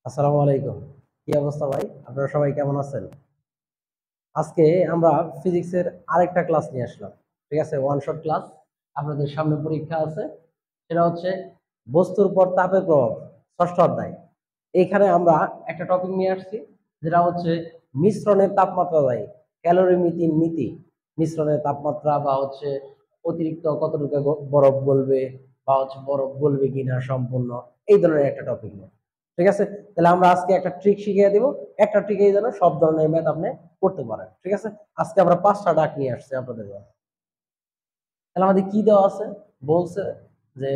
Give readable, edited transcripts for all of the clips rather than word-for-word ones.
আসসালামু আলাইকুম। কি অবস্থা ভাই? আপনারা সবাই কেমন আছেন? আজকে আমরা ফিজিক্সের আরেকটা ক্লাস নিয়ে আসলাম। ঠিক আছে? One shot class. আপনাদের সামনে পরীক্ষা আছে। সেটা হচ্ছে বস্তুর উপর তাপের প্রভাব, ষষ্ঠ অধ্যায়। এইখানে আমরা একটা টপিক নিয়ে আসছি, যেটা হচ্ছে মিশ্রণের তাপমাত্রা দায়ী, ক্যালোরিমিতির নীতি। মিশ্রণের তাপমাত্রা বা হচ্ছে অতিরিক্ত কতটুকু বরফ গলবে, বা হচ্ছে বরফ গলবে কিনা সম্পূর্ণ, এই ধরনের একটা টপিক নিয়ে। ঠিক আছে? তাহলে আমরা আজকে একটা ট্রিক শিখিয়ে দিব। একটা ট্রিকেই যেন সব ধরনের ম্যাথ আপনি করতে পারেন। ঠিক আছে? আজকে আমরা 5টা ডাক নিয়ে আসছি আপনাদের জন্য। তাহলে আমাদের কি দেওয়া আছে? বলছে যে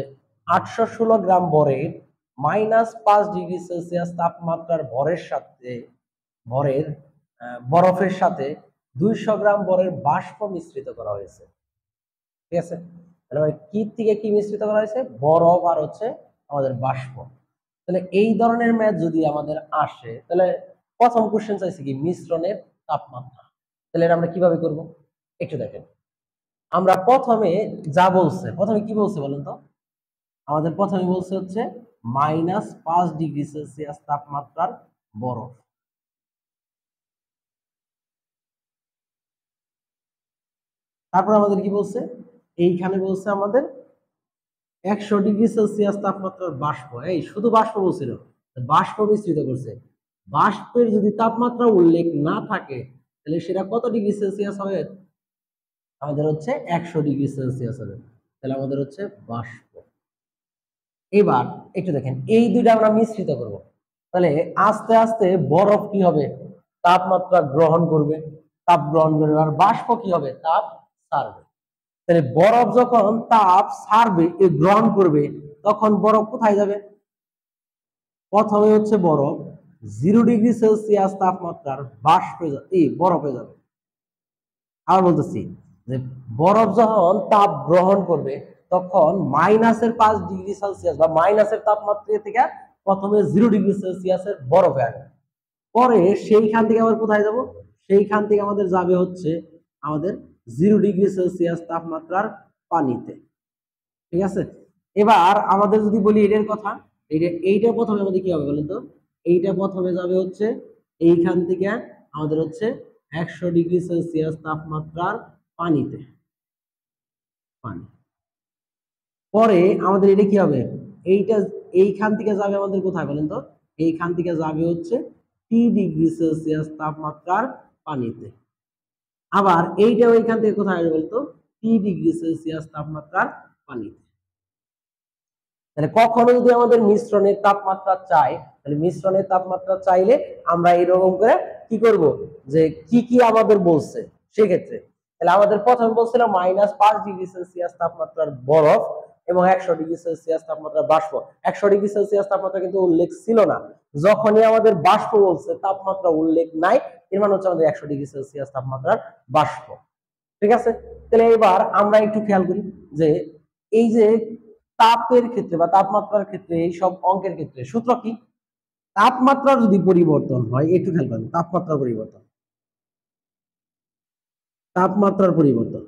816 গ্রাম ভরের -5 ডিগ্রি সেলসিয়াস তাপমাত্রার ভরের বরফের সাথে 200 গ্রাম ভরের বাষ্প মিশ্রিত করা হয়েছে। ঠিক আছে? তাহলে মানে কি থেকে কি মিশ্রিত করা হয়েছে? বরফ আর হচ্ছে আমাদের বাষ্প। তাহলে এই ধরনের ম্যাথ যদি আমাদের আসে, তাহলে প্রথম কোশ্চেন চাইছে কি মিশ্রণের তাপমাত্রা। তাহলে এটা আমরা কিভাবে করব? একটু দেখেন। আমরা প্রথমে যা বলছে, প্রথমে কি বলছে বলেন তো? আমাদের প্রথমে বলছে হচ্ছে -5 ডিগ্রি সেলসিয়াস তাপমাত্রার বরফ। তারপর আমাদের কি বলছে? এইখানে বলছে আমাদের 100 ডিগ্রি সেলসিয়াস তাপমাত্রার বাষ্প। এই শুধু বাষ্প বলছিল, বাষ্প মিশ্রিত করছে। বাষ্পের যদি তাপমাত্রা উল্লেখ না থাকে, তাহলে সেটা কত ডিগ্রি সেলসিয়াস হবে? আমাদের হচ্ছে 100 ডিগ্রি সেলসিয়াস হবে। তাহলে আমাদের হচ্ছে বাষ্প। এবার একটু দেখেন, এই দুইটা আমরা মিশ্রিত করব। তাহলে আস্তে আস্তে বরফ কি হবে? তাপমাত্রা গ্রহণ করবে, তাপ গ্রহণ করবে। আর বাষ্প কি হবে? তাপ ছাড়বে। তাহলে বরফ যখন তাপ ছাড়বে, গ্রহণ করবে, তখন বরফ কোথায় যাবে? প্রথমে হচ্ছে বরফ 0 ডিগ্রি সেলসিয়াস তাপমাত্রার বরফে যাবে। আবার বলতেছি যে বরফ যখন তাপ গ্রহণ করবে, তখন -5 ডিগ্রি সেলসিয়াস বা মাইনাসের তাপমাত্রা থেকে প্রথমে 0 ডিগ্রি সেলসিয়াসের বরফে আসবে। পরে সেইখান থেকে আবার কোথায় যাব? সেইখান থেকে আমাদের যাবে হচ্ছে আমাদের 0 ডিগ্রি সেলসিয়াস তাপমাত্রার পানিতে। ঠিক আছে? এবার আমাদের যদি বলি এটার কথা, এইটা প্রথমে আমাদের কি হবে বলেন তো? এইটা প্রথমে যাবে হচ্ছে এইখান থেকে আমাদের হচ্ছে 100 ডিগ্রি সেলসিয়াস তাপমাত্রার পানিতে। পানি পরে আমাদের এটা কি হবে? এইটা এইখান থেকে যাবে আমাদের কোথায় বলেন তো? এইখান থেকে যাবে হচ্ছে 3 ডিগ্রি সেলসিয়াস তাপমাত্রার পানিতে। আবার এইটা ওইখান থেকে কোথায় আসবে বলতো? 3 ডিগ্রি সেলসিয়াস তাপমাত্রার পানিতে। তাহলে কখনো যদি আমাদের মিশ্রণের তাপমাত্রা চাই, তাহলে মিশ্রণের তাপমাত্রা চাইলে আমরা এরকম করে কি করব? যে কি কি আমাদের বলছে সেক্ষেত্রে। তাহলে আমাদের প্রথমে বলছিল -5 ডিগ্রি সেলসিয়াস তাপমাত্রার বরফ এবং 100 ডিগ্রি সেলসিয়াস তাপমাত্রার বাষ্প। 100 ডিগ্রি সেলসিয়াস তাপমাত্রা কিন্তু উল্লেখ ছিল না। যখনই আমাদের বাষ্প বলছে, তাপমাত্রা উল্লেখ নাই, এর মানে হচ্ছে আমাদের 100 ডিগ্রি সেলসিয়াস তাপমাত্রার বাষ্প। ঠিক আছে? তাহলে এবার আমরা একটু খেয়াল করি যে এই যে তাপের ক্ষেত্রে বা তাপমাত্রার ক্ষেত্রে, এই সব অঙ্কের ক্ষেত্রে সূত্র কি? তাপমাত্রা যদি পরিবর্তন হয়, একটু খেয়াল করেন, তাপমাত্রার পরিবর্তন,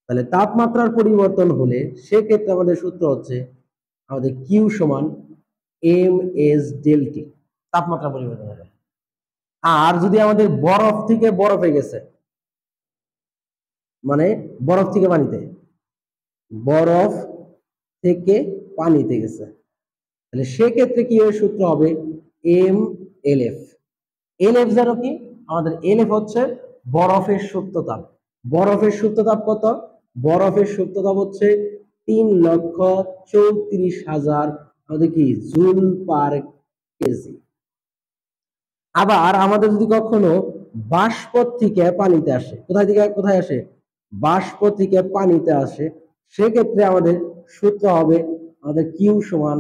তাহলে তাপমাত্রার পরিবর্তন হলে সেক্ষেত্রে আমাদের সূত্র হচ্ছে আমাদের কিউ সমান এম এস ডেলটি, তাপমাত্রা পরিবর্তন হবে। আর যদি আমাদের বরফ থেকে বরফে গেছে, মানে বরফ থেকে পানিতে, বরফ থেকে পানিতে গেছে, তাহলে সেক্ষেত্রে কি এর সূত্র হবে? M L F. L F যেন কি? আমাদের এল এফ হচ্ছে বরফের সুপ্ত তাপ। বরফের সুপ্ত তাপ কত? বরফের সুপ্ত তাপ হচ্ছে 3,34,000 আমাদের কি জুল পার কেজি। আবার আমাদের যদি কখনো বাষ্প থেকে পানিতে আসে, কোথায় থেকে কোথায় আসে? বাষ্প থেকে পানিতে আসে, সেক্ষেত্রে আমাদের সূত্র হবে আমাদের কিউ সমান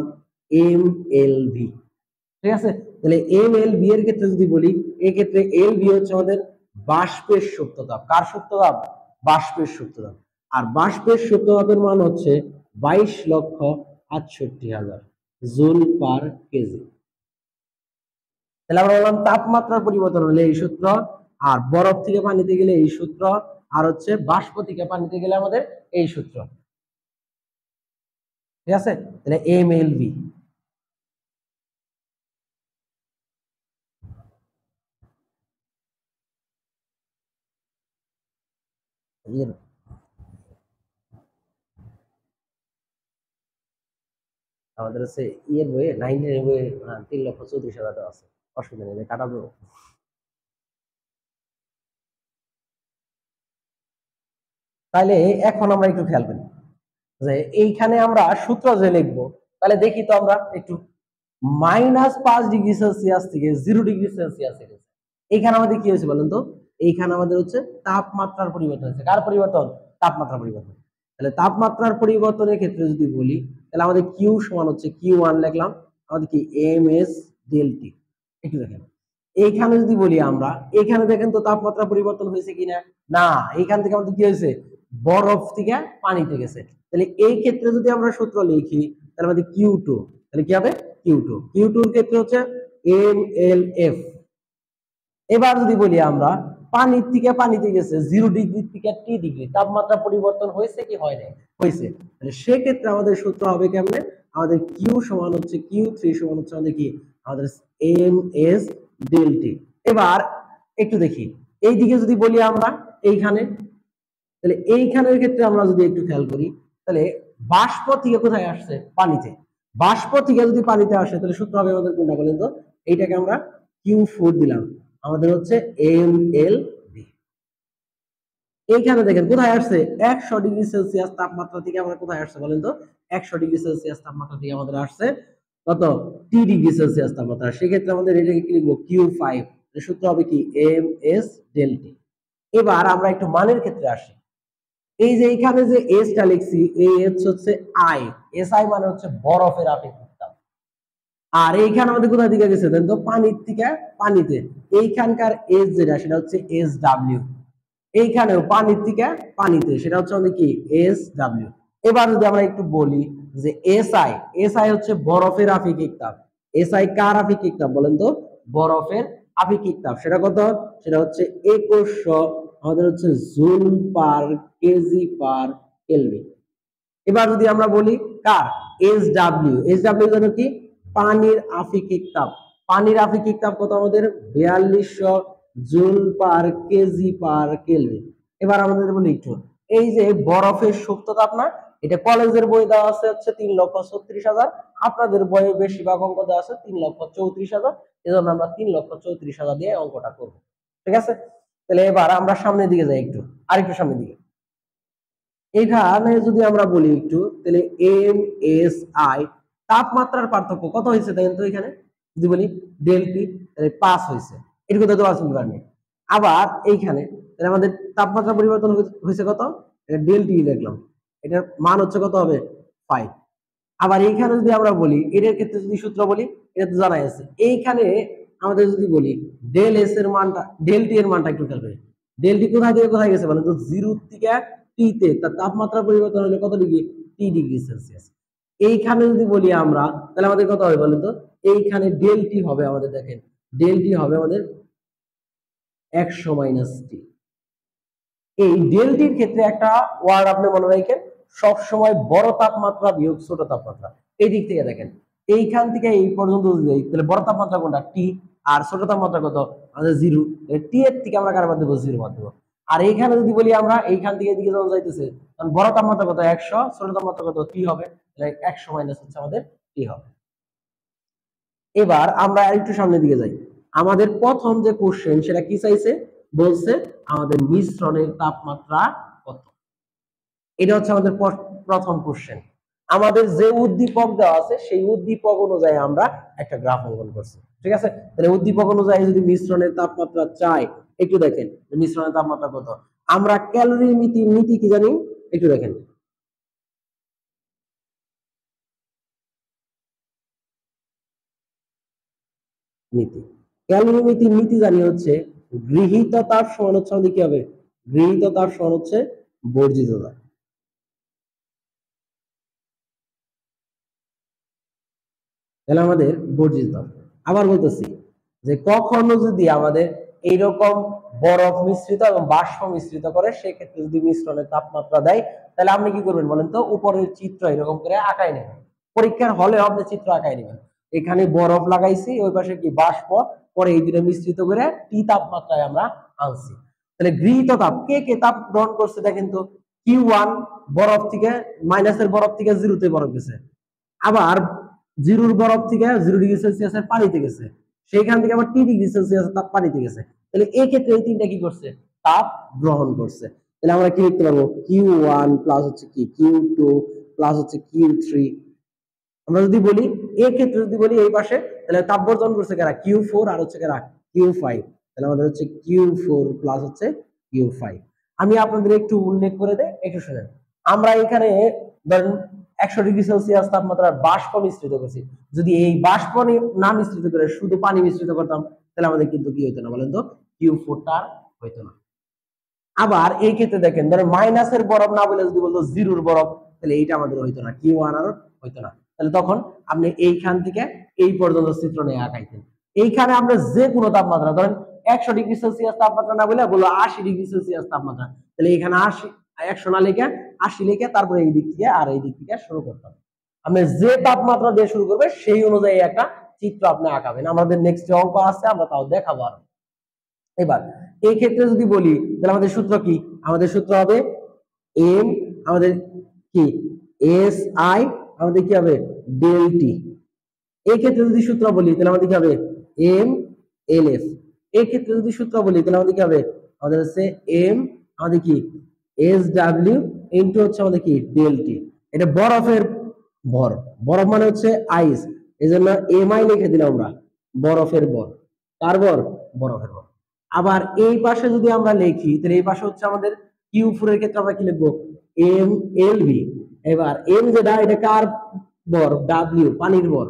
এম এল ভি। ঠিক আছে? তাহলে এম এল ভি এর ক্ষেত্রে যদি বলি, এক্ষেত্রে এল ভি হচ্ছে আমাদের বাষ্পের সুপ্ত তাপ। কার সুপ্ত তাপ? বাষ্পের সুপ্ত তাপ। আর বাষ্পের সুপ্ত তাপের মান হচ্ছে 22,68,000 জুল পার কেজি। তাহলে আমরা বললাম তাপমাত্রার পরিবর্তন হলে এই সূত্র, আর বরফ থেকে পানিতে গেলে এই সূত্র, আর হচ্ছে বাষ্প থেকে পানিতে গেলে আমাদের এই সূত্র। ঠিক আছে? তাহলে এম এল ভি। এর আমাদের হচ্ছে ইয়ের বইয়ে 19 এর বইয়ে 3,34,000 টাকা আছে, অসুবিধা নেই, কাটাবো। তাহলে এখন আমরা একটু খেয়াল করি যে এইখানে আমরা সূত্র যে লিখবো, তাহলে দেখি তো আমরা একটু -5 ডিগ্রি সেলসিয়াস থেকে 0 ডিগ্রি সেলসিয়াস গেছে। এইখানে আমাদের কি হয়েছে বলেন তো? এইখানে আমাদের হচ্ছে তাপমাত্রার পরিবর্তন হয়েছে। কার পরিবর্তন? তাপমাত্রার পরিবর্তন। তাহলে তাপমাত্রার পরিবর্তনের ক্ষেত্রে যদি বলি, তাহলে আমাদের কিউ সমান হচ্ছে Q1 লিখলাম, আমাদের কি এমএস ডেল টি। একটু দেখেন এইখানে যদি বলি আমরা, এখানে দেখেন তো তাপমাত্রা পরিবর্তন হয়েছে কিনা? না, এইখান থেকে আমাদের কি হয়েছে? বরফ থেকে পানিতে গেছে। তাহলে এই ক্ষেত্রে যদি আমরা সূত্র লিখি, তাহলে আমাদের Q2, তাহলে কি হবে? কিউ টুর ক্ষেত্রে হচ্ছে এম এল এফ। এবার যদি বলি আমরা পানির থেকে পানিতে গেছে 0 ডিগ্রি থেকে T ডিগ্রি, তাপমাত্রা পরিবর্তন হয়েছে কি হয় না? হয়েছে। তাহলে সেক্ষেত্রে আমাদের সূত্র হবে কেমনে? আমাদের কিউ সমান হচ্ছে Q3 সমান হচ্ছে আমাদের কি? আমাদের এম এস ডেল টি। এবার একটু দেখি এইদিকে যদি বলি আমরা এইখানে, তাহলে এইখানের ক্ষেত্রে আমরা যদি একটু খেয়াল করি, তাহলে বাষ্প থেকে কোথায় আসছে? পানিতে। বাষ্প থেকে যদি পানিতে আসে, তাহলে সূত্র হবে আমাদের কোনটা বলেন তো? এইটাকে আমরা Q4 দিলাম, আমাদের হচ্ছে এম এল বি। এইখানে দেখেন কোথায় আসছে? 100 ডিগ্রি সেলসিয়াস তাপমাত্রা থেকে আমরা কোথায় আসছে বলেন তো? 100 ডিগ্রি সেলসিয়াস তাপমাত্রা থেকে আমাদের আসছে কত? T ডিগ্রি সেলসিয়াস তাপমাত্রা। সেক্ষেত্রে আমাদের এটাকে কি লিখবো? Q5। সূত্র হবে কি? M S del T. এবার আমরা একটু মানের ক্ষেত্রে আসি। এই যে এইখানে যে এসটা লিখছি, এই এস হচ্ছে আই, এস আই মানে হচ্ছে বরফের আপেক্ষিক তাপ। আর এইখানে আমাদের কোথা থেকে গেছে দেন তো? পানির থেকে পানিতে। এইখানকার এস যেটা, সেটা হচ্ছে এস ডাব্লিউ। এইখানেও পানির থেকে পানিতে, সেটা হচ্ছে আমাদের কি? S W. এবার যদি আমরা একটু বলি যে এস আই, এস আই হচ্ছে বরফের আপেক্ষিক তাপ। এস আই কার আপেক্ষিক তাপ বলেন তো? বরফের আপেক্ষিক তাপ। সেটা কত? সেটা হচ্ছে 2100 আমাদের হচ্ছে joule per KG per kelvin. এবার যদি আমরা বলি কার? S W. এস ডাব্লিউ যেন কি? পানির আপেক্ষিক তাপ। পানির আপেক্ষিক তাপ কত আমাদের? 4200 joule per KG per kelvin. এবার আমাদের বলি একটু এই যে বরফের সুপ্ত তাপ না, এটা কলেজের বই দেওয়া আছে হচ্ছে 3,36,000, আপনাদের বইয়ে বেশিরভাগ অঙ্ক দেওয়া আছে 3,34,000। এজন্য আমরা 3,34,000 দিয়ে অঙ্কটা করবো। ঠিক আছে? তাহলে এবার আমরা সামনের দিকে যাই, একটু আরেকটু সামনের দিকে। এখানে যদি আমরা বলি একটু, তাহলে এম এস আই তাপমাত্রার পার্থক্য কত হয়েছে দেখেন তো? এখানে যদি বলি ডেল টি, তাহলে 5 হয়েছে। এটুকু তো দেওয়া আছে পারবে। আবার এইখানে তাহলে আমাদের তাপমাত্রা পরিবর্তন হয়েছে কত? এটা ডেল টি লিখলাম, এটার মান হচ্ছে কত হবে? 5। আবার এইখানে যদি আমরা বলি, এটার ক্ষেত্রে যদি সূত্র বলি, এটা তো জানাই আছে। এইখানে আমাদের যদি বলি ডেল এস এর মানটা, ডেল টি এর মানটা একটু খেয়াল করি। ডেল টি কোথায় থেকে কোথায় গেছে বলেন তো? 0 থেকে টি তে তার তাপমাত্রা পরিবর্তন হলে কত ডিগ্রি? T degree Celsius. এইখানে যদি বলি আমরা, তাহলে আমাদের কত হবে বলেন তো? এইখানে ডেল টি হবে আমাদের, দেখেন ডেল টি হবে আমাদের 100 মাইনাস টি। এই ডেল টির ক্ষেত্রে একটা ওয়ার্ড আপনি মনে রাখেন, সব সময় বড় তাপমাত্রা বিয়োগ ছোট তাপমাত্রা। এই দিক থেকে দেখেন এইখান থেকে এই পর্যন্ত যদি যাই, তাহলে বড় তাপমাত্রা কোনটা? টি। আর ছোট তাপমাত্রা কত? আমাদের 0। টি এর থেকে আমরা কার বাদ দেবো? 0 বাদ দেবো। আর এইখানে যদি বলি আমরা, এইখান থেকে এদিকে যখন যাইতেছে, তখন বড় তাপমাত্রা কত? 100, ছোট তাপমাত্রা কত? টি হবে। তাহলে 100 মাইনাস হচ্ছে আমাদের টি হবে। এবার আমরা আরেকটু সামনের দিকে যাই। আমাদের প্রথম যে কোশ্চেন, সেটা কি চাইছে? বলছে আমাদের মিশ্রণের তাপমাত্রা কত। এটা হচ্ছে আমাদের প্রথম কোশ্চেন। আমাদের যে উদ্দীপক দেওয়া আছে, সেই উদ্দীপক অনুযায়ী আমরা একটা গ্রাফ অঙ্কন করছি। ঠিক আছে? তাহলে উদ্দীপক অনুযায়ী যদি মিশ্রণের তাপমাত্রা চাই, একটু দেখেন মিশ্রণের তাপমাত্রা কত। আমরা ক্যালোরি নীতি কি জানি? একটু দেখেন। নীতি, ক্যালোরি নীতি জানি হচ্ছে গৃহীত তাপ সমান হচ্ছে আমাদের কি হবে? গৃহীত তাপ সমান হচ্ছে বর্জিত তাপ। তাহলে আমাদের বর্জিত তাপ। আবার বলতেছি যে কখনো যদি আমাদের এইরকম বরফ মিশ্রিত এবং বাষ্প মিশ্রিত করে, সেক্ষেত্রে যদি মিশ্রণের তাপমাত্রা দেয়, তাহলে আপনি কি করবেন বলেন তো? উপরের চিত্র এরকম করে আঁকায় নেবেন। পরীক্ষার হলে আপনি চিত্র আঁকায় নেবেন। এখানে বরফ লাগাইছি, ওই পাশে কি বাষ্প, পরে এই দুটো মিশ্রিত করে টি তাপমাত্রায় আমরা আনছি। তাহলে গৃহীত তাপ কে কে তাপ গ্রহণ করছে দেখেন তো, Q1 বরফ থেকে মাইনাসের বরফ থেকে জিরোতে বরফ গেছে, আবার জিরোর বরফ থেকে 0°C পানিতে গেছে, সেইখান থেকে আবার 2°C তাপ পানিতে গেছে। তাহলে এই ক্ষেত্রে এই তিনটা কি করছে, তাপ গ্রহণ করছে। তাহলে আমরা কি লিখতে পারবো, Q1 প্লাস হচ্ছে কি Q2 প্লাস হচ্ছে Q3। আমরা যদি বলি এই ক্ষেত্রে যদি বলি এই পাশে, তাহলে তাপ বর্জন করছে কারা, Q4 আর হচ্ছে কারা Q5। তাহলে আমাদের হচ্ছে Q4 প্লাস হচ্ছে Q5। আমি আপনাদের একটু উল্লেখ করে দেই, একটু শুনেন। আমরা এখানে ধরেন 100°C তাপমাত্রার বাষ্প মিশ্রিত করছি, যদি এই বাষ্প না মিশ্রিত করে শুধু পানি মিশ্রিত করতাম, তাহলে আমাদের কিন্তু কি হইতো না বলেন তো, Q4 টা হইতো না। আবার এই ক্ষেত্রে দেখেন ধরেন মাইনাসের বরফ না বলে যদি বলতো জিরোর বরফ, তাহলে এইটা আমাদের হইতো না, Q1 আর হইতো না। তাহলে তখন আপনি এইখান থেকে এই পর্যন্ত চিত্র নিয়ে আঁকাইতেন। এইখানে আমরা যে কোনো তাপমাত্রা ধরেন 100°C তাপমাত্রা না বলে বললো 80°C তাপমাত্রা, তাহলে এখানে 100 না লিখে 80 লিখে তারপরে এই দিক থেকে আর এই দিক থেকে শুরু করতাম। আপনি যে তাপমাত্রা দিয়ে শুরু করবে সেই অনুযায়ী একটা চিত্র আপনি আঁকাবেন। আমাদের নেক্সট অঙ্ক আছে, আমরা তাও দেখাবো আরো। এবার এই ক্ষেত্রে যদি বলি তাহলে আমাদের সূত্র কি, আমাদের সূত্র হবে এম, আমাদের কি এস আই, আমাদের কি হবে ডেল টি। এই ক্ষেত্রে যদি সূত্র বলি তাহলে আমাদের কি হবে এম এল এফ। এই ক্ষেত্রে যদি সূত্র বলি তাহলে আমাদের কি হবে, আমাদের হচ্ছে এম, আমাদের কি এস ডাব্লিউ ইনটু হচ্ছে আমাদের কি ডেল টি। এটা বরফের ভর, বরফ মানে হচ্ছে আইস, এই জন্য এম আই লিখে দিলাম আমরা, বরফের ভর। কার ভর, বরফের ভর। আবার এই পাশে যদি আমরা লিখি তাহলে এই পাশে হচ্ছে আমাদের Q4 এর ক্ষেত্রে আমরা কি লিখবো, এম এল ভি। এবার এম যেটা এটা কার ভর, ডাব্লিউ পানির ভর,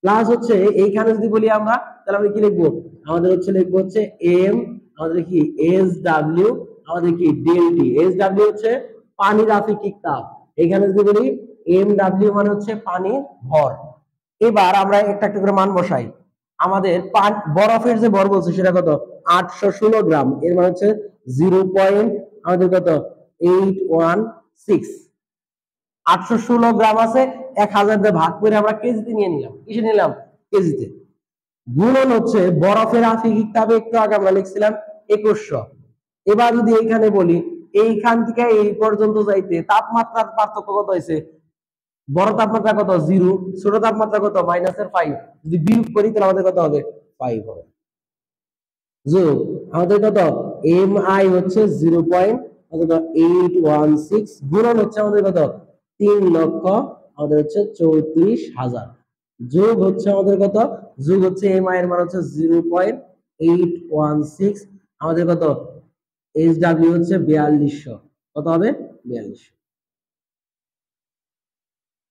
প্লাস হচ্ছে এইখানে যদি বলি আমরা তাহলে আমরা কি লিখবো, আমাদের হচ্ছে লিখবো হচ্ছে এম, আমাদের কি এস ডাব্লিউ, আমাদের কি ডেল টি। এস ডাব্লিউ হচ্ছে পানির আপেক্ষিক তাপ, এখানে যদি বলি এম ডাব্লিউ মানে হচ্ছে পানির ভর। এবার আমরা একটা একটা করে মান বসাই। আমাদের বরফের যে ভর বলছে সেটা কত, 816 গ্রাম, এর মানে হচ্ছে 0. আমাদের কত 816। 816 গ্রাম আছে, 1000 দিয়ে ভাগ করে আমরা কেজিতে নিয়ে নিলাম, কিসে নিলাম, কেজিতে। গুণন হচ্ছে বরফের আপেক্ষিক তাপে একটু আগে আমরা লিখছিলাম 2100। এবার যদি এইখানে বলি এইখান থেকে এই পর্যন্ত যাইতে তাপমাত্রার পার্থক্য কত হয়েছে, বড় তাপমাত্রা কত 0, ছোট তাপমাত্রা কত -5। যদি বিয়োগ করি তাহলে আমাদের কত হবে 5 হবে। যোগ আমাদের কত এম আই হচ্ছে 0.816, গুণন হচ্ছে আমাদের কত 3,00,000, আমাদের হচ্ছে 34,000। যোগ হচ্ছে আমাদের কত, যোগ হচ্ছে এম আই এর মান হচ্ছে 0.816, আমাদের কত এইচ ডাব্লিউ হচ্ছে 4200, কত হবে 4200।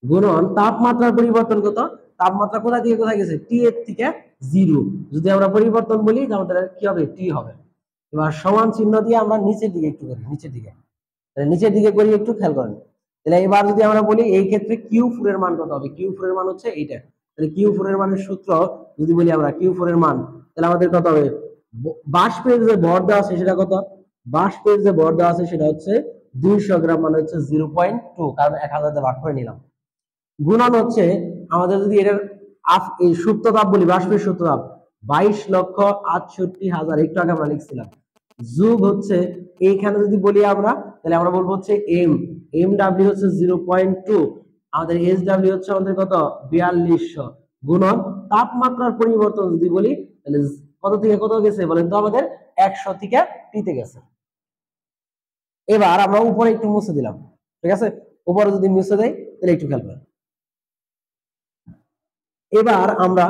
গুণন তাপমাত্রার পরিবর্তন কত, তাপমাত্রা কোথা থেকে কোথায় গেছে, টি এর থেকে 0, যদি আমরা পরিবর্তন বলি তাহলে কি হবে, টি হবে। এবার সমান চিহ্ন দিয়ে আমরা নিচের দিকে একটু করি, নিচের দিকে, তাহলে নিচের দিকে করি একটু খেয়াল করেন। তাহলে এবার যদি আমরা বলি এই ক্ষেত্রে Q4 এর মান কত হবে, Q4 এর মান হচ্ছে এইটা। তাহলে Q4 এর মানের সূত্র যদি বলি আমরা Q4 এর মান, তাহলে আমাদের কত হবে, বাষ্পের যে ভর দেওয়া আছে সেটা কত, বাষ্পের যে ভর দেওয়া আছে সেটা হচ্ছে 200 গ্রাম, মানে হচ্ছে 0.2, কারণ 1000 দিয়ে ভাগ করে নিলাম। গুণন হচ্ছে আমাদের যদি এটার এই সুপ্ত তাপ বলি, বাষ্পের সুপ্ত তাপ 22,68,000, একটু আগে আমরা লিখছিলাম। যোগ হচ্ছে এইখানে যদি বলি আমরা তাহলে আমরা বলবো হচ্ছে এম, এম ডাব্লিউ হচ্ছে 0.2, আমাদের এস ডাব্লিউ হচ্ছে আমাদের কত 4200, গুণন তাপমাত্রার পরিবর্তন যদি বলি তাহলে কত থেকে কত গেছে বলেন তো, আমাদের 100 থেকে টিতে গেছে। এবার আমরা উপরে একটু মুছে দিলাম, ঠিক আছে, উপরে যদি মুছে দেই তাহলে একটু খেয়াল করেন। এবার আমরা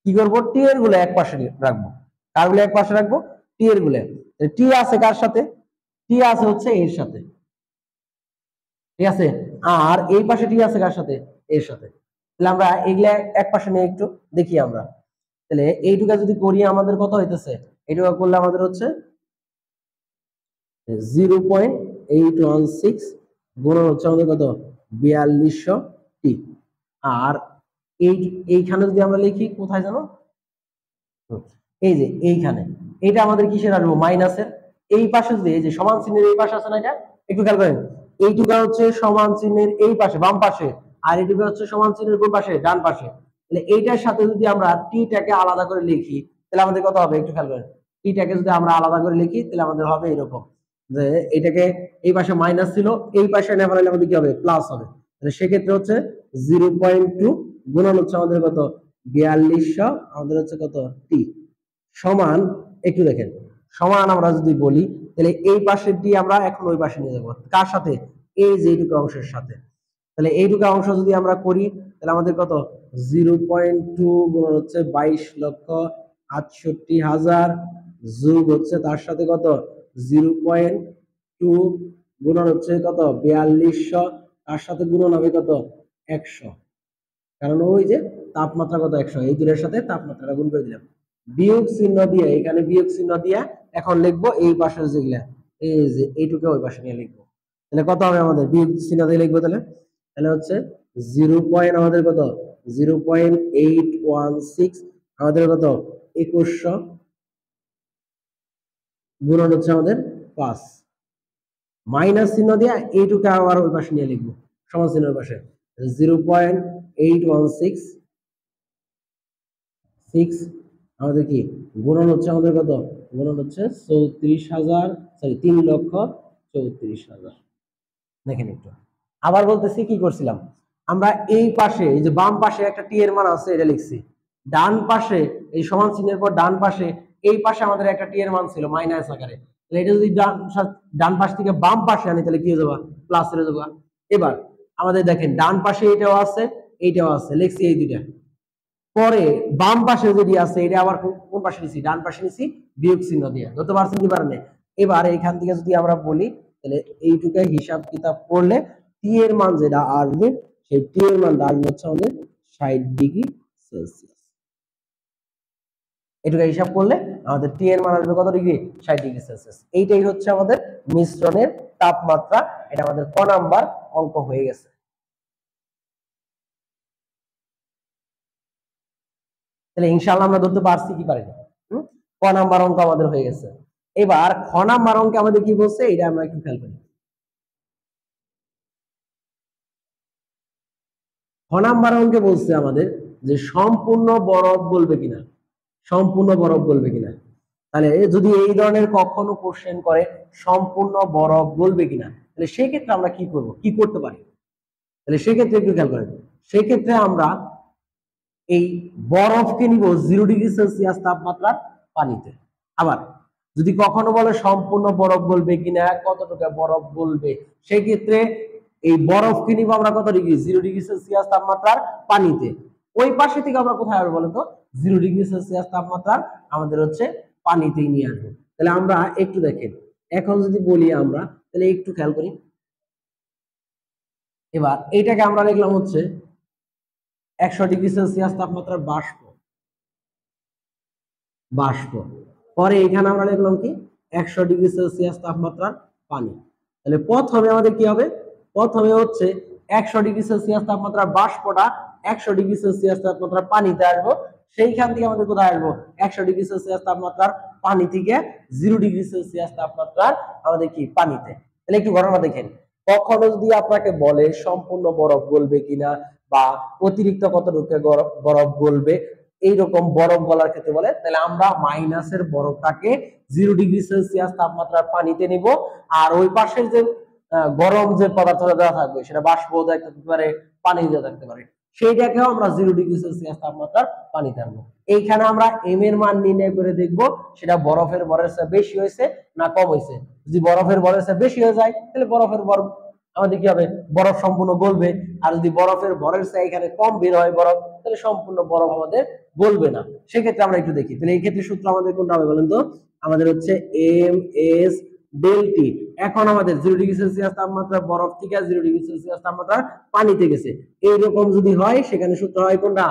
কি করবো, টি এর গুলো এক পাশে রাখবো, কার গুলো এক পাশে রাখবো, টি এর গুলো। টি আছে কার সাথে, টি আছে হচ্ছে এর সাথে, ঠিক আছে, আর এই পাশে টি আছে কার সাথে, এর সাথে। তাহলে আমরা এগুলা এক পাশে নিয়ে একটু দেখি আমরা। তাহলে এইটুকা যদি করি আমাদের কত হইতেছে, এইটুকা করলে আমাদের হচ্ছে 0.816 গুণন হচ্ছে আমাদের কত 4200 টি। আর এইখানে যদি আমরা লিখি কোথায় জানো, এই যে এইখানে, এটা আমাদের কিসের আসবো, মাইনাসের। এই পাশে যদি এই যে সমান চিহ্নের এই পাশে আছে না, এটা একটু খেয়াল করেন, এইটুকা হচ্ছে সমান চিহ্নের এই পাশে বাম পাশে, আর এইটুকা হচ্ছে সমান চিহ্নের কোন পাশে, ডান পাশে। তাহলে এইটার সাথে যদি আমরা টিটাকে আলাদা করে লিখি তাহলে আমাদের কত হবে একটু খেয়াল করেন, টিটাকে যদি আমরা আলাদা করে লিখি তাহলে আমাদের হবে এরকম যে এটাকে এই পাশে মাইনাস ছিল, এই পাশে নেওয়া হলে আমাদের কি হবে প্লাস হবে। তাহলে সেক্ষেত্রে হচ্ছে 0.2 গুণন হচ্ছে আমাদের কত 4200, আমাদের হচ্ছে কত টি সমান, একটু দেখেন সমান আমরা যদি বলি তাহলে এই পাশের টি আমরা এখন ওই পাশে নিয়ে যাবো কার সাথে, এই যে এইটুকু অংশের সাথে। তাহলে এইটুকু অংশ যদি আমরা করি তাহলে আমাদের কত 0.2 গুণন হচ্ছে 22,68,000 যোগ হচ্ছে তার সাথে কত 0.2 গুণন হচ্ছে কত 4200, তার সাথে গুণন হবে কত 100, কারণ ওই যে তাপমাত্রা কত 100, এই দুটোর সাথে তাপমাত্রাটা গুণ করে দিলাম, বিয়োগ চিহ্ন দিয়ে এখানে বিয়োগ চিহ্ন দিয়ে এখন লিখবো এই পাশের যেগুলা এই যে এইটুকু ওই পাশে নিয়ে লিখবো। তাহলে কত হবে আমাদের বিয়োগ চিহ্ন দিয়ে লিখবো তাহলে তাহলে হচ্ছে 0. আমাদের কত 0.816 আমাদের কত 2100 গুণন হচ্ছে আমাদের 5, মাইনাস চিহ্ন দিয়ে এইটুকু আবার ওই পাশে নিয়ে লিখবো সমান চিহ্নের পাশে 0.8166 আমাদের কি গুণন হচ্ছে আমাদের কত গুণন হচ্ছে 34,000, সরি 3,34,000। দেখেন একটু আবার বলতেছি কি করছিলাম আমরা এই পাশে এই যে বাম পাশে একটা টি এর মান আছে এটা লিখছি, ডান পাশে এই সমান চিহ্নের পর ডান পাশে এই পাশে আমাদের একটা টি এর মান ছিল মাইনাস আকারে, তাহলে এটা যদি ডান পাশ থেকে বাম পাশে আনি তাহলে কি হয়ে যাবে প্লাস হয়ে যাবে। এবার আমাদের দেখেন ডান পাশে এটাও আছে এইটাও আছে লিখছি এই দুইটা, পরে বাম পাশে যেটি আছে এটা আবার কোন পাশে নিছি ডান পাশে নিছি বিয়োগ চিহ্ন দিয়ে, ধরতে পারছেন কি পারেন। এবার এখান থেকে যদি আমরা বলি তাহলে এইটুকু হিসাব কিতাব করলে টি এর মান যেটা আসবে সেই টি এর মান আসবে হচ্ছে আমাদের 60°C। এটুকু হিসাব করলে আমাদের টি এর মান আসবে কত ডিগ্রি 60°C। এইটাই হচ্ছে আমাদের মিশ্রণের তাপমাত্রা, এটা আমাদের ক নাম্বার অঙ্ক হয়ে গেছে। তাহলে ইনশাআল্লাহ আমরা ধরতে পারছি কি পারিনি, ক নাম্বার অঙ্ক আমাদের হয়ে গেছে। এবার খ নাম্বার অঙ্কে আমাদের কি বলছে এটা আমরা একটু খেয়াল করি। খ নাম্বার অঙ্কে বলছে আমাদের যে সম্পূর্ণ বরফ বলবে কিনা, সম্পূর্ণ বরফ বলবে কিনা। তাহলে যদি এই ধরনের কখনো কোশ্চেন করে সম্পূর্ণ বরফ বলবে কিনা, তাহলে সেই ক্ষেত্রে আমরা কি করব কি করতে পারি, তাহলে সেক্ষেত্রে একটু খেয়াল করেন। সেক্ষেত্রে আমরা এই বরফকে নিব 0°C তাপমাত্রার পানিতে। আবার যদি কখনো বলে সম্পূর্ণ বরফ বলবে কিনা কতটুকু বরফ বলবে, সেই ক্ষেত্রে এই বরফকে নিব আমরা কত ডিগ্রি 0°C তাপমাত্রার পানিতে। ওই পাশে থেকে আমরা কোথায় আসবো বলতো 0°C তাপমাত্রার আমাদের হচ্ছে পানিতেই নিয়ে আসবো। তাহলে আমরা একটু দেখেন এখন যদি বলি আমরা তাহলে একটু খেয়াল করি। এবার এইটাকে আমরা লিখলাম হচ্ছে 100°C তাপমাত্রার বাষ্প, বাষ্প। পরে এখানে আমরা লিখলাম কি 100°C তাপমাত্রার পানি। তাহলে প্রথমে আমাদের কি হবে, প্রথমে হচ্ছে 100°C তাপমাত্রার বাষ্পটা 100°C তাপমাত্রার পানিতে আসবো, সেইখান থেকে আমাদের কোথায় আসবো 100°C তাপমাত্রার পানি থেকে 0°C তাপমাত্রার আমাদের কি পানিতে। তাহলে একটু ঘটনা দেখেন, কখনো যদি আপনাকে বলে সম্পূর্ণ বরফ গলবে কিনা বা অতিরিক্ত কতটুকু বরফ গলবে এইরকম বরফ গলার ক্ষেত্রে বলে, তাহলে আমরা মাইনাসের বরফটাকে 0°C তাপমাত্রার পানিতে নিব, আর ওই পাশের যে গরম যে পদার্থটা দেওয়া থাকবে সেটা বাষ্প থাকতে পারে পানি দেওয়া থাকতে পারে, সেইটাকেও আমরা 0°C তাপমাত্রার পানিতে আনবো। এইখানে আমরা এম এর মান নির্ণয় করে দেখব সেটা বরফের ভরের চেয়ে বেশি হয়েছে না কম হয়েছে। যদি বরফের ভরের চেয়ে বেশি হয়ে যায় তাহলে বরফের বরফ আমাদের কি হবে বরফ সম্পূর্ণ গলবে, আর যদি বরফের ভরের চেয়ে এখানে কম বের হয় বরফ তাহলে সম্পূর্ণ বরফ আমাদের গলবে না। সেক্ষেত্রে আমরা একটু দেখি, তাহলে এই ক্ষেত্রে সূত্র আমাদের কোনটা হবে বলেন তো, আমাদের হচ্ছে এম এস ডেল টি। এখন আমাদের 0°C তাপমাত্রা বরফ থেকে 0°C তাপমাত্রা পানিতে গেছে, এইরকম যদি হয় সেখানে সূত্র হয় কোনটা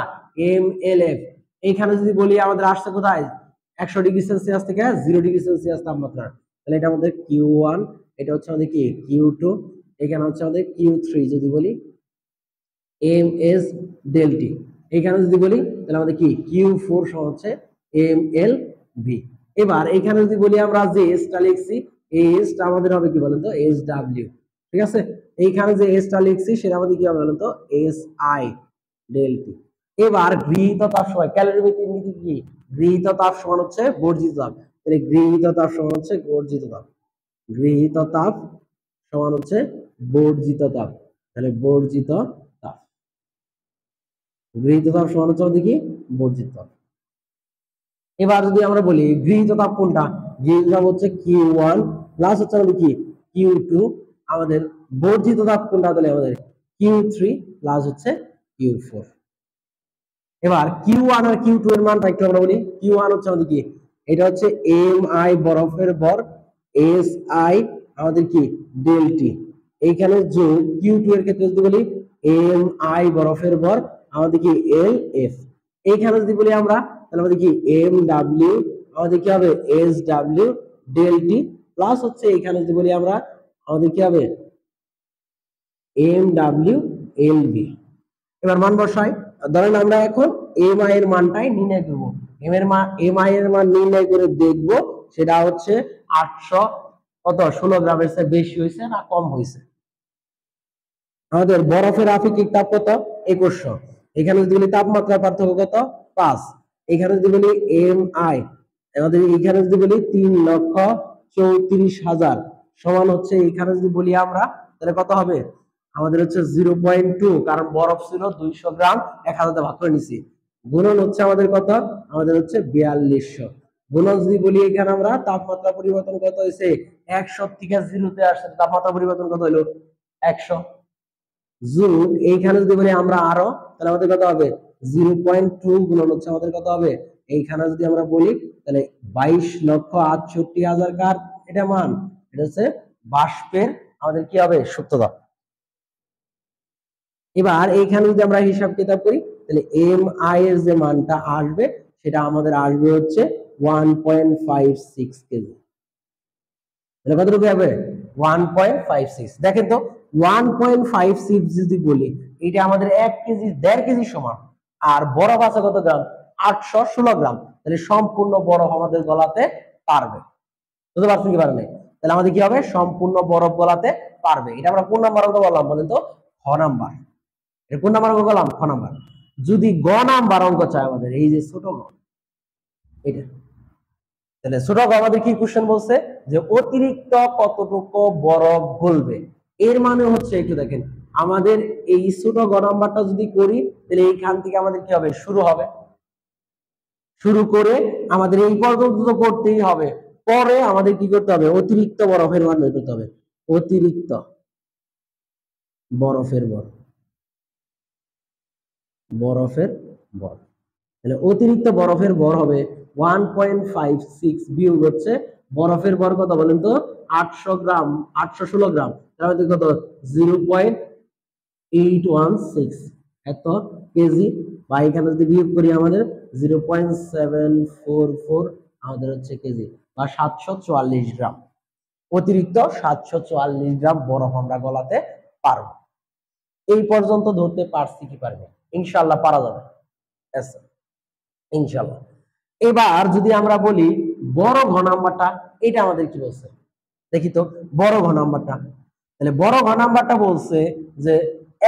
এম এল এফ। এইখানে যদি বলি আমাদের আসছে কোথায় 100°C থেকে 0°C তাপমাত্রা, তাহলে এটা আমাদের Q1, এটা হচ্ছে আমাদের কি Q2, এখানে হচ্ছে আমাদের Q3 যদি বলি এম এস ডেল টি। এখানে যদি বলি তাহলে আমাদের কি Q4 সমান হচ্ছে এম এল ভি। এবার এখানে যদি বলি আমরা যে এসটা লিখছি এই এসটা আমাদের হবে কি বলেন তো এস ডাব্লিউ, ঠিক আছে। এইখানে যে এসটা লিখছি সেটা আমাদের কি হবে বলেন তো এস আই ডেল টি। এবার গৃহীত তাপ সমান ক্যালোরিমেট্রিক নীতি কি, গৃহীত তাপ সমান হচ্ছে বর্জিত তাপ। তাহলে গৃহীত তাপ সমান হচ্ছে বর্জিত তাপ। গৃহীত তাপ সমান হচ্ছে বর্জিত তাপ। তাহলে বর্জিত তাপ, গৃহীত তাপ সমান হচ্ছে আমাদের কি বর্জিত তাপ। এবার যদি আমরা বলি গৃহীত তাপ কোনটা, গৃহীত তাপ হচ্ছে Q1 প্লাস হচ্ছে আমাদের কি Q2, আমাদের বর্জিত তাপ কোনটা, তাহলে আমাদের Q3 প্লাস হচ্ছে Q4। এবার Q1 আর Q2 এর মানটা একটু আমরা বলি। Q1 হচ্ছে আমাদের কি, এটা হচ্ছে Mi বরফের ভর, Si আমাদের কি ডেল-টি, এইখানে যোগ Q2 এর ক্ষেত্রে যদি বলি Mi বরফের ভর, আমাদের কি Lf, এইখানে যদি বলি আমরা তাহলে আমাদের কি Mw, আমাদের কি হবে Sw ডেল-টি, প্লাস হচ্ছে এইখানে যদি বলি আমরা আমাদের কি হবে Mw Lv। এবার মান বসাই, ধরেন আমরা এখন Mi এর মানটাই নির্ণয় করব। Mi এর মান নির্ণয় করে দেখব সেটা হচ্ছে 816 গ্রামের চেয়ে বেশি হয়েছে না কম হয়েছে। আমাদের বরফের আপেক্ষিক তাপ কত 2100, এখানে যদি বলি তাপমাত্রা পার্থক্য কত 5, এখানে যদি বলি Mi, আমাদের এখানে যদি বলি 3,34,000 সমান হচ্ছে, এখানে যদি বলি আমরা তাহলে কত হবে, আমাদের হচ্ছে 0.2, কারণ বরফ ছিল 200 গ্রাম 1000 ভাগ করে নিছি, গুণন হচ্ছে আমাদের কত, আমাদের হচ্ছে 4200, গুণন যদি বলি এখানে আমরা তাপমাত্রা পরিবর্তন কত হয়েছে 100 থেকে 0 তে আসছে, তাপমাত্রা পরিবর্তন কত হলো 100, যোগ এইখানে যদি বলি আমরা আরো তাহলে আমাদের কত হবে 0.2 গুণন হচ্ছে আমাদের কত হবে, এইখানে যদি আমরা বলি তাহলে 22,68,000 কার এটা মান, এটা হচ্ছে বাষ্পের আমাদের কি হবে সুপ্ততা। এবার এইখানে যদি আমরা হিসাব কিতাব করি তাহলে Mi এর যে মানটা আসবে সেটা আমাদের আসবে হচ্ছে 1.56 কেজি। তাহলে কতটুকু হবে 1.56, দেখেন তো 1.56 যদি বলি এটা আমাদের 1 কেজি 1.5 কেজি সমান, আর বরফ আছে কত গ্রাম 816 গ্রাম, তাহলে সম্পূর্ণ বরফ আমাদের গলাতে পারবে, বুঝতে পারছেন কি পারেন, তাহলে আমাদের কি হবে সম্পূর্ণ বরফ গলাতে পারবে। এটা আমরা কোন নাম্বার অঙ্ক বললাম বলেন তো, খ নাম্বার। এটা কোন নাম্বার অঙ্ক বললাম, খ নাম্বার। যদি গ নাম্বার অঙ্ক চাই আমাদের এই যে ছোট গ, এটা তাহলে ছোট গ আমাদের কি কোশ্চেন বলছে যে অতিরিক্ত কতটুকু বরফ গলবে, এর মানে হচ্ছে একটু দেখেন আমাদের এই ছোট গ নাম্বারটা যদি করি তাহলে এইখান থেকে আমাদের কি হবে শুরু হবে, শুরু করে আমাদের এই পর্যন্ত তো করতেই হবে, পরে আমাদের কি করতে হবে অতিরিক্ত বরফের মান বের করতে হবে, অতিরিক্ত বরফের ভর, বরফের ভর, তাহলে অতিরিক্ত বরফের ভর হবে 1.56 বিয়োগ হচ্ছে বরফের ভর কত বলেন তো 800 গ্রাম 816 গ্রাম, তাহলে কত 0.816 এত কেজি, বা এখানে যদি বিয়োগ করি আমাদের 0.744 আমাদের হচ্ছে কেজি, বা 744 গ্রাম, অতিরিক্ত 744 গ্রাম বরফ আমরা গলাতে পারবো। এই পর্যন্ত ধরতে পারছি কি পারবে, ইনশাআল্লাহ পারা যাবে, ইনশাআল্লাহ। এবার যদি আমরা বলি বড় ঘ নাম্বারটা, এটা আমাদের কি বলছে দেখি তো, বড় ঘ নাম্বারটা, তাহলে বড় ঘ নাম্বারটা বলছে যে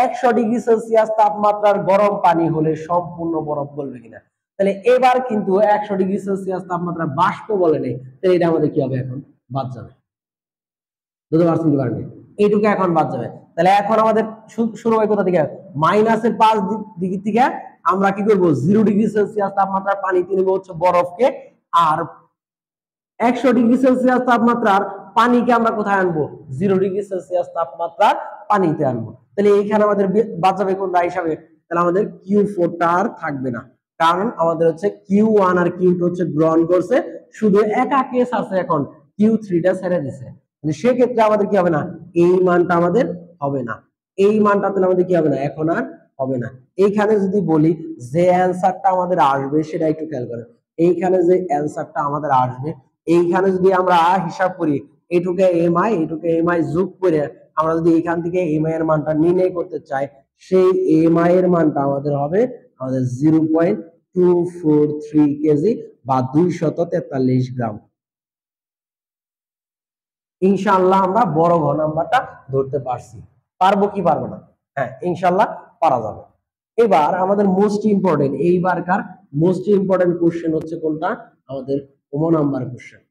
100 ডিগ্রি সেলসিয়াস তাপমাত্রার গরম পানি হলে সম্পূর্ণ বরফ গলবে কিনা, তাহলে এবার কিন্তু 100 ডিগ্রি সেলসিয়াস তাপমাত্রা বাষ্প বলে নেই, তাহলে এটা আমাদের কি হবে এখন বাদ যাবে, বুঝতে পারছেন কি পারবে, এইটুকু এখন বাদ যাবে। তাহলে এখন আমাদের শুরু হয় কোথা থেকে, -5 ডিগ্রি থেকে আমরা কি করব 0 ডিগ্রি সেলসিয়াস তাপমাত্রার পানিতে নেব হচ্ছে বরফকে, আর 100 ডিগ্রি সেলসিয়াস তাপমাত্রার পানিকে আমরা কোথায় আনবো 0 ডিগ্রি সেলসিয়াস তাপমাত্রার পানিতে আনবো, তাহলে এইখানে আমাদের বাদ যাবে কোনটা হিসাবে, তাহলে আমাদের Q4 টা আর থাকবে না, কারণ আমাদের হচ্ছে Q1 আর Q2 হচ্ছে গ্রহণ করছে, শুধু একা কেস আছে এখন Q3 টা ছেড়ে দিছে, সেক্ষেত্রে আমাদের কি হবে না এই মানটা আমাদের হবে না, এই মানটা তাহলে আমাদের কি হবে না এখন আর হবে না। এইখানে যদি বলি যে অ্যান্সারটা আমাদের আসবে সেটা একটু খেয়াল করেন, এইখানে যে অ্যান্সারটা আমাদের আসবে, এইখানে যদি আমরা হিসাব করি এইটুকে এমআই যোগ করে আমরা যদি এখান থেকে এমআই এর মানটা নির্ণয় করতে চাই, সেই এমআই এর মানটা আমাদের হবে আমাদের 0.243 কেজি বা 243 গ্রাম। ইনশাআল্লাহ আমরা বড় ঘ নাম্বারটা ধরতে পারছি, পারবো কি পারবো না, হ্যাঁ ইনশাআল্লাহ পারা যাবে। এবার আমাদের মোস্ট ইম্পর্টেন্ট, এইবারকার মোস্ট ইম্পর্টেন্ট কোশ্চেন হচ্ছে কোনটা, আমাদের 9 নাম্বার কোশ্চেন।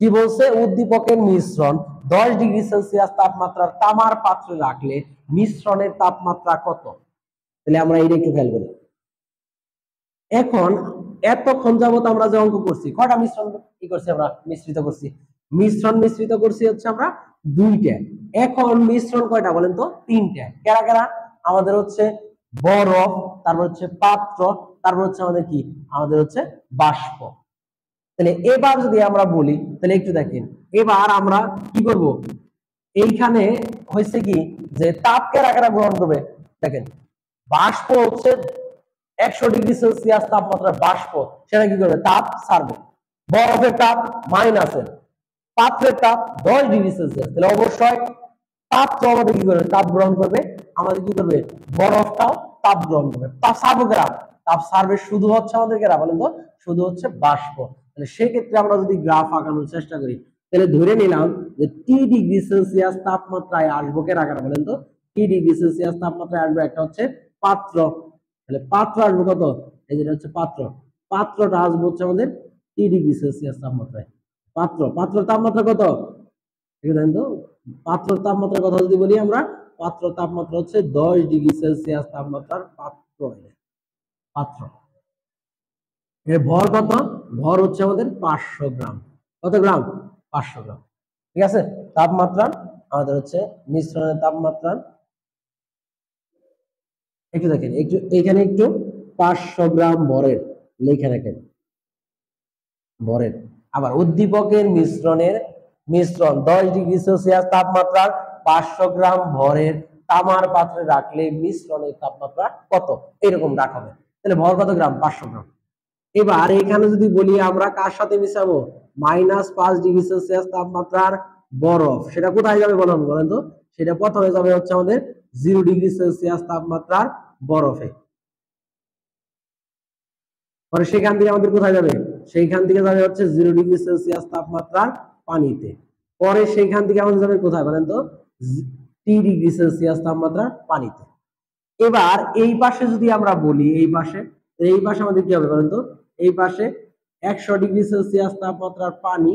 কি বলছে, উদ্দীপকের মিশ্রণ 10 ডিগ্রি সেলসিয়াস তাপমাত্রার তামার পাত্রে রাখলে মিশ্রণের তাপমাত্রা কত? তাহলে আমরা এটা একটু খেয়াল করি। এখন এতক্ষণ যাবত আমরা যে অঙ্ক করছি, কয়টা মিশ্রণ কি করছি আমরা? মিশ্রিত করছি। মিশ্রিত করছি হচ্ছে আমরা 2টা। এখন মিশ্রণ কয়টা বলেন তো? 3টা। কারা কারা? আমাদের হচ্ছে বরফ, তারপর হচ্ছে পাত্র, তারপর হচ্ছে আমাদের কি, আমাদের হচ্ছে বাষ্প। তাহলে এবার যদি আমরা বলি, তাহলে একটু দেখেন, এবার আমরা কি করব, এইখানে হয়েছে কি যে তাপ কারা কারা গ্রহণ করবে? দেখেন, বাষ্প হচ্ছে 100 ডিগ্রি সেলসিয়াস তাপমাত্রার বাষ্প, সেটা কি করবে? তাপ ছাড়বে। বরফের তাপ মাইনাসে, পাত্রের তাপ 10 ডিগ্রি সেলসিয়াস, তাহলে অবশ্যই পাত্র আমাদের কি করবে? তাপ গ্রহণ করবে। আমাদের কি করবে? বরফটাও তাপ গ্রহণ করবে। তাপ ছাড়বো কেরা? তাপ ছাড়বে শুধু হচ্ছে আমাদের কেরা বলেন তো? শুধু হচ্ছে বাষ্প। তাহলে সেক্ষেত্রে আমরা যদি গ্রাফ আঁকানোর চেষ্টা করি, তাহলে ধরে নিলাম যে T ডিগ্রি সেলসিয়াস তাপমাত্রায় আসবো কেরা কারা বলেন তো? T ডিগ্রি সেলসিয়াস তাপমাত্রায় আসবে একটা হচ্ছে পাত্র। তাহলে পাত্র আসবে কত? এই যেটা হচ্ছে পাত্র, পাত্রটা আসবে হচ্ছে আমাদের T ডিগ্রি সেলসিয়াস তাপমাত্রায়। পাত্র তাপমাত্রা কত? দেখেন তো, পাত্র তাপমাত্রার কথা যদি বলি আমরা, পাত্র তাপমাত্রা হচ্ছে 10 ডিগ্রি সেলসিয়াস তাপমাত্রার পাত্র। পাত্র এর ভর কত? ভর হচ্ছে আমাদের 500 গ্রাম। কত গ্রাম? 500 গ্রাম। ঠিক আছে। তাপমাত্রা আমাদের হচ্ছে মিশ্রণের তাপমাত্রা, একটু দেখেন, একটু এখানে একটু 500 গ্রাম ভরের লেখা রাখেন, ভরের। আবার উদ্দীপকের মিশ্রণ 10 ডিগ্রি সেলসিয়াস তাপমাত্রার 500 গ্রাম ভরের তামার পাত্রে রাখলে মিশ্রণের তাপমাত্রা কত? এরকম রাখবে। তাহলে ভর কত গ্রাম? 500 গ্রাম। এবার এখানে যদি বলি আমরা কার সাথে মিশাবো? -5 ডিগ্রি সেলসিয়াস তাপমাত্রার বরফ, সেটা কোথায় যাবে বলেন তো? সেটা প্রথমে যাবে হচ্ছে আমাদের 0 ডিগ্রি সেলসিয়াস তাপমাত্রার বরফে। পরে সেখান থেকে আমাদের কোথায় যাবে? সেইখান থেকে যাবে হচ্ছে 0 ডিগ্রি সেলসিয়াস তাপমাত্রার পানিতে। পরে সেইখান থেকে আমাদের যাবে কোথায় বলেন তো? T ডিগ্রি সেলসিয়াস তাপমাত্রার পানিতে। এবার এই পাশে যদি আমরা বলি, এই পাশে আমাদের কি হবে বলেন তো? এই পাশে 100 ডিগ্রি সেলসিয়াস তাপমাত্রার পানি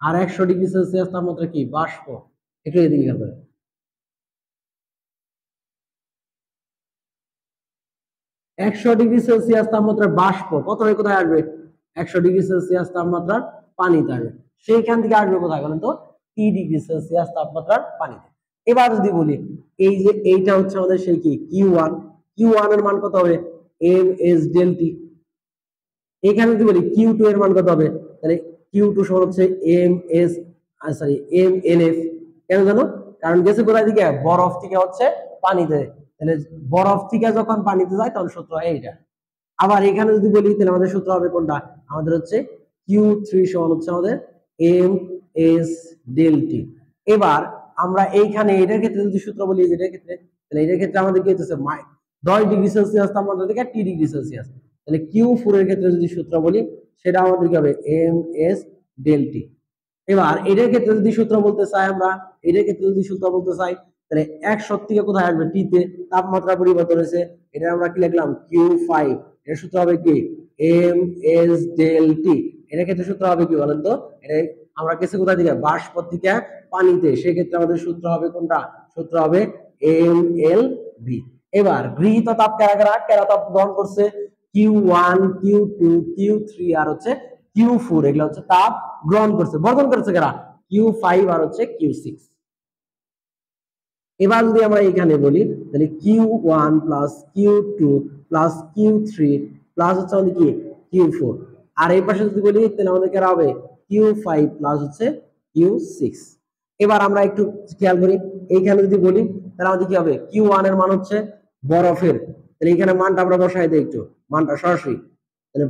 আর 100 ডিগ্রি সেলসিয়াস তাপমাত্রা কি? বাষ্প। একটু এদিকে খেয়াল করেন। 100 ডিগ্রি সেলসিয়াস তাপমাত্রার বাষ্প প্রথমে কোথায় আসবে? 100 ডিগ্রি সেলসিয়াস তাপমাত্রার পানিতে আসবে। সেইখান থেকে আসবে কোথায় বলেন তো? T ডিগ্রি সেলসিয়াস তাপমাত্রার পানিতে। এবার যদি বলি, এই যে এইটা হচ্ছে আমাদের সেই কি Q1, Q1 এর মান কত হবে? ms del T। এখানে যদি বলি Q2 এর মান কত হবে? তাহলে Q2 সমান হচ্ছে ms mnf। কেন জানো? কারণ গেছে কোথায় দিকে? বরফ থেকে হচ্ছে পানিতে। তাহলে বরফ থেকে যখন পানিতে যায় তখন সূত্র হয় এইটা। আবার এখানে যদি বলি, তাহলে আমাদের সূত্র হবে কোনটা? আমাদের হচ্ছে Q3 সমান হচ্ছে আমাদের ms del T। এবার আমরা এইখানে এটার ক্ষেত্রে যদি সূত্র বলি, এটার ক্ষেত্রে, তাহলে এটার ক্ষেত্রে আমাদের কি হচ্ছে? 10 ডিগ্রি সেলসিয়াস তাপমাত্রা থেকে T ডিগ্রি সেলসিয়াস। তাহলে Q4 এর ক্ষেত্রে যদি সূত্র বলি, সেটা আমাদের কি হবে? ms del T। এবার এটার ক্ষেত্রে যদি সূত্র বলতে চাই আমরা, এটার ক্ষেত্রে যদি সূত্র বলতে চাই, তাহলে 100 থেকে কোথায় আসবে? T তে তাপমাত্রা পরিবর্তন হয়েছে, এটা আমরা কি লিখলাম? Q5। এর সূত্র হবে কি? ms del T। এটার ক্ষেত্রে সূত্র হবে কি বলেন তো? এটা আমরা গেছি কোথায় দিকে? বাষ্প থেকে পানিতে, সেক্ষেত্রে আমাদের সূত্র হবে কোনটা? সূত্র হবে mLB। এবার গৃহীত তাপ কারা তাপ গ্রহণ করছে? Q1, Q2, Q3 আর হচ্ছে Q4, এগুলো হচ্ছে তাপ গ্রহণ করছে। বর্জন করছে কারা? Q5 আর হচ্ছে Q6। এবার যদি আমরা এখানে বলি, তাহলে Q1 plus Q2 plus Q3 plus হচ্ছে আমাদের কি Q4। আর এই পাশে যদি বলি, তাহলে আমাদের কারা হবে? Q5 প্লাস হচ্ছে Q6। এবার আমরা একটু খেয়াল করি, এইখানে যদি বলি, তাহলে আমাদের কি হবে? Q1 এর মান হচ্ছে বরফের, তাহলে এখানে মানটা আমরা বসাই দিই, একটু মানটা সরাসরি, তাহলে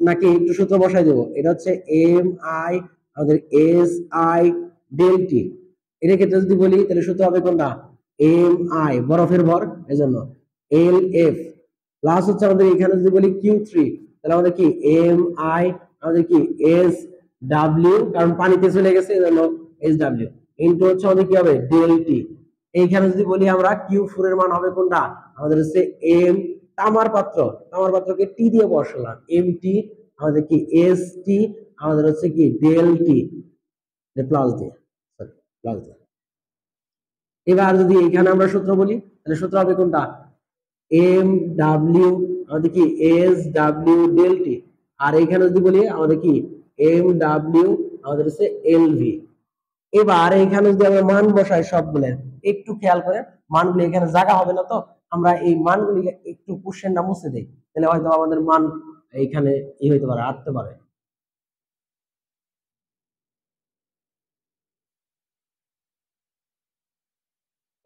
নাকি একটু সূত্র বসাই দেবো? এটা হচ্ছে mi আমাদের si del T। এর ক্ষেত্রে যদি বলি, তাহলে সূত্র হবে কোনটা? mi বরফের ভর, এজন্য lf প্লাস হচ্ছে আমাদের এখানে যদি বলি Q3, তাহলে আমাদের কি mi আমাদের কি sw, কারণ পানিতে চলে গেছে এজন্য sw, ইনটু হচ্ছে আমাদের কি হবে? del T। এইখানে যদি বলি আমরা, Q4 এর মান হবে কোনটা? আমাদের হচ্ছে m, তামার পাত্রকে T দিয়ে বসালাম, mt আমাদের কি st, আমাদের হচ্ছে কি ডেল টি, প্লাস দিয়ে, সরি প্লাস দিয়ে। এবার যদি এখানে আমরা সূত্র বলি তাহলে সূত্র হবে কোনটা, এম ডাব্লিউ আমাদের কি এস ডাব্লিউ ডেল টি, আর এখানে যদি বলি আমাদের কি এম ডাব্লিউ আমাদের হচ্ছে এলভি। এবার এখানে যদি আমরা মান বসাই সবগুলো, একটু খেয়াল করে মানগুলো এখানে জায়গা হবে না, তো আমরা এই মানগুলি একটু কোশ্চেনটা মুছে দেই, তাহলে হয়তো আমাদের মান এইখানে ই হইতে পারে, আসতে পারে।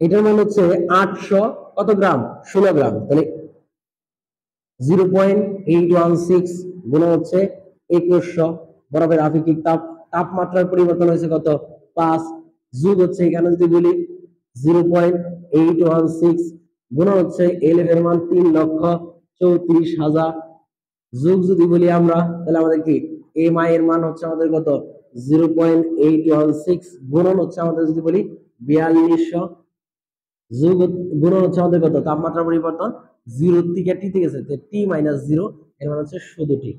এটার মান হচ্ছে 800 কত গ্রাম, 16 গ্রাম, তাহলে 0.816 গুণ হচ্ছে 2100 বরাবর আপেক্ষিক তাপমাত্রার পরিবর্তন হয়েছে কত 5, যোগ হচ্ছে এখানে যদি বলি 0.816 গুণ হচ্ছে এলএফ এর মান 3,34,000, যোগ যদি বলি আমরা তাহলে আমাদের কি এম আই এর মান হচ্ছে আমাদের কত 0.816 গুণন হচ্ছে আমাদের যদি বলি 4200, যোগ গুণন হচ্ছে আমাদের কত তাপমাত্রা পরিবর্তন 0 থেকে টি তে গেছে, টি মাইনাস 0 এর মান হচ্ছে শুধু টি।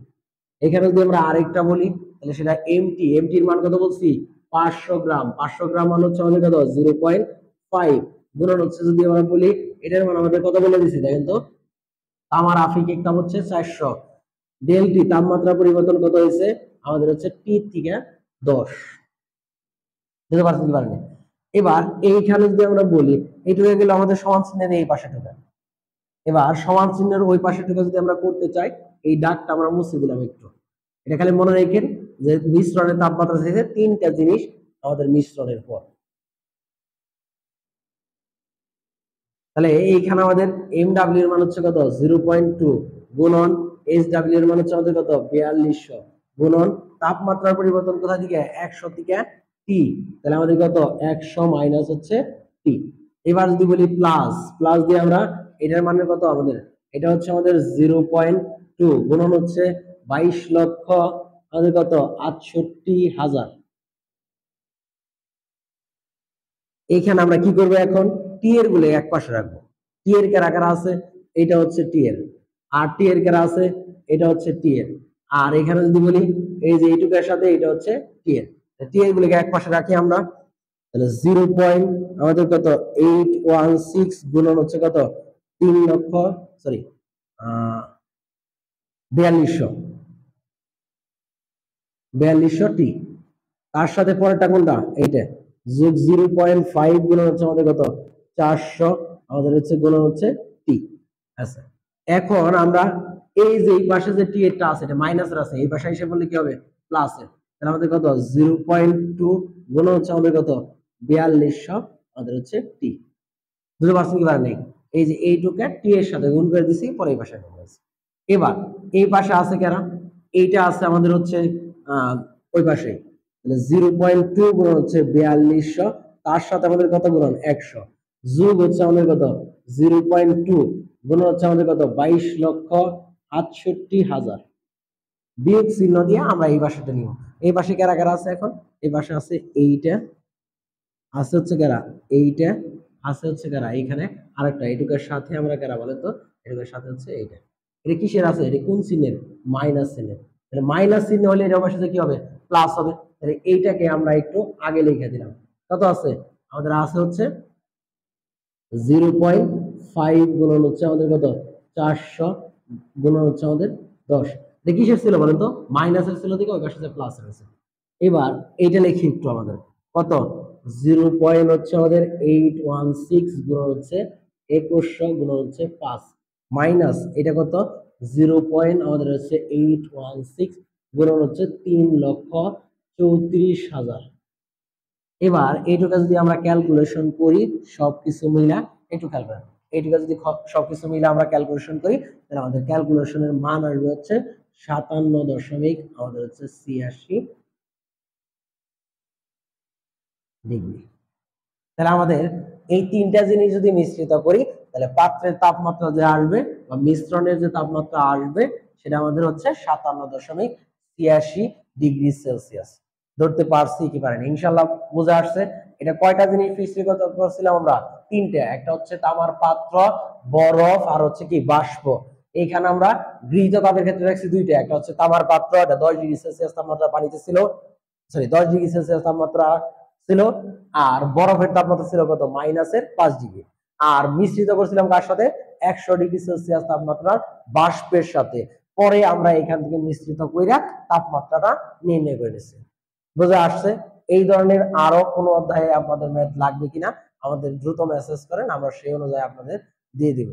এখানে যদি আমরা আরেকটা বলি তাহলে সেটা এমটি, এমটি এর মান কত বলছি 500 গ্রাম, 500 গ্রাম মান হচ্ছে আমাদের কত 0.5 গুণন হচ্ছে যদি আমরা বলি এটার মান আমাদের কত বলে দিছি দেখেন তো, তামার আপেক্ষিক তাপ হচ্ছে 400, ডেল টি তাপমাত্রা পরিবর্তন কত হয়েছে আমাদের হচ্ছে টি থেকে 10, বুঝতে পারছেন কি পারেন। এবার এইখানে যদি আমরা বলি এইটুকু গেলে আমাদের সমান চিহ্নের এই পাশে ঢোকা, এবার সমান চিহ্নের ওই পাশে ঢোকা যদি আমরা করতে চাই এই দাগটা আমরা মুছে দিলাম একটু, এটা খালি মনে রাখেন যে মিশ্রণের তাপমাত্রা থেকে তিনটা জিনিস আমাদের মিশ্রণের পর, তাহলে এইখানে আমাদের এম ডাব্লিউ এর মান হচ্ছে কত 0.2 গুণন এইচ ডাব্লিউ এর মান হচ্ছে আমাদের কত 4200 গুণন তাপমাত্রার পরিবর্তন কোথা থেকে 100 থেকে টি, তাহলে আমাদের কত 100 মাইনাস হচ্ছে টি। এবার যদি বলি প্লাস, প্লাস দিয়ে আমরা এটার মানে কত আমাদের, এটা হচ্ছে আমাদের 0.2 গুণন হচ্ছে 22 লক্ষ আমাদের কত 68,000। এইখানে আমরা কি করবো এখন, টি এর গুলো এক পাশে রাখবো, টি এর কারা আছে এটা হচ্ছে টি এর, আর টি এর কারা আছে এটা হচ্ছে টি এর, আর এখানে যদি বলি এই যে এইটুকের সাথে এটা হচ্ছে টি এর, টি এর গুলোকে এক পাশে রাখি আমরা, তাহলে 0. আমাদের কত 816 গুণন হচ্ছে কত 3 লক্ষ সরি 4200 টি, তার সাথে পরেরটা কোনটা এইটা যোগ 0.5 গুণন হচ্ছে আমাদের কত 400 আমাদের হচ্ছে গুণন হচ্ছে টি। আচ্ছা এখন আমরা এই যে এই পাশে যে টি এরটা আছে এটা মাইনাসের আছে, এই পাশে এসে বললে কি হবে প্লাসের, তাহলে আমাদের কত 0.2 গুণন হচ্ছে আমাদের কত 4200 আমাদের হচ্ছে টি। বুঝতে পারছেন কি পারেন, এই যে এইটুকে টি এর সাথে গুণ করে দিছি পরে এই পাশে গুণ করেছি। এবার এই পাশে আছে কেন, এইটা আছে আমাদের হচ্ছে ওই পাশে, তাহলে 0.2 গুণ হচ্ছে 4200 তার সাথে আমাদের কত গুণ 100 যোগ হচ্ছে আমাদের কত 0.2 গুণ হচ্ছে আমাদের কত 22,68,000, বিয়োগ চিহ্ন দিয়ে আমরা এই পাশেটা নিব। এই পাশে কারা আছে এখন, এই পাশে আছে এইটা, আছে হচ্ছে কারা এইটা, আছে হচ্ছে কারা এইখানে আরেকটা, এইটুকের সাথে আমরা কারা বলেন তো, এটুকের সাথে হচ্ছে এইটা, এটা কিসের আছে এটা কোন চিহ্নের মাইনাস চিহ্নের, তাহলে মাইনাস চিহ্ন হলে এটা অবশ্যই কি হবে প্লাস হবে, তাহলে এইটাকে আমরা একটু আগে লিখে দিলাম, কত আছে আমাদের আছে হচ্ছে 0.5 গুণন হচ্ছে আমাদের কত 400 গুণন হচ্ছে আমাদের 10, এটা কিসের ছিল বলেন তো মাইনাসের ছিল দিকে ওই পাশে প্লাস আছে। এবার এইটা লিখি একটু আমাদের কত 0. হচ্ছে আমাদের 816 গুণন হচ্ছে 2100 গুণন হচ্ছে 5 মাইনাস এটা কত 0. আমাদের হচ্ছে 816 গুণন হচ্ছে 3,34,000। এবার এইটুকু যদি আমরা ক্যালকুলেশন করি সবকিছু মিলা একটু খেয়াল করেন, এইটুকু যদি সবকিছু মিলে আমরা ক্যালকুলেশন করি তাহলে আমাদের ক্যালকুলেশনের মান আসবে হচ্ছে 57 আমাদের হচ্ছে 86 ডিগ্রি। তাহলে আমাদের এই তিনটা জিনিস যদি মিশ্রিত করি তাহলে পাত্রের তাপমাত্রা যে আসবে বা মিশ্রণের যে তাপমাত্রা আসবে সেটা আমাদের হচ্ছে 57.86 ডিগ্রি সেলসিয়াস। ধরতে পারছি কি পারেন ইনশাল্লাহ বুঝে আসছে। এটা কয়টা জিনিস মিশ্রিত করছিলাম আমরা, তিনটা, একটা হচ্ছে তামার পাত্র, বরফ আর হচ্ছে কি বাষ্প। এইখানে আমরা গৃহীত তাপের ক্ষেত্রে রাখছি দুইটা, একটা হচ্ছে তামার পাত্র, এটা 10°C তাপমাত্রা পানিতে ছিল, সরি 10°C তাপমাত্রা ছিল, আর বরফের তাপমাত্রা ছিল কত -5°। আর মিশ্রিত করছিলাম কার সাথে 100°C তাপমাত্রার বাষ্পের সাথে। পরে আমরা এখান থেকে মিশ্রিত কইরা তাপমাত্রাটা নির্ণয় করে নিচ্ছি। বুঝে আসছে? এই ধরনের আরো কোনো অধ্যায়ে আপনাদের ম্যাথ লাগবে কিনা আমাদের দ্রুত মেসেজ করেন, আমরা সেই অনুযায়ী আপনাদের দিয়ে দিব।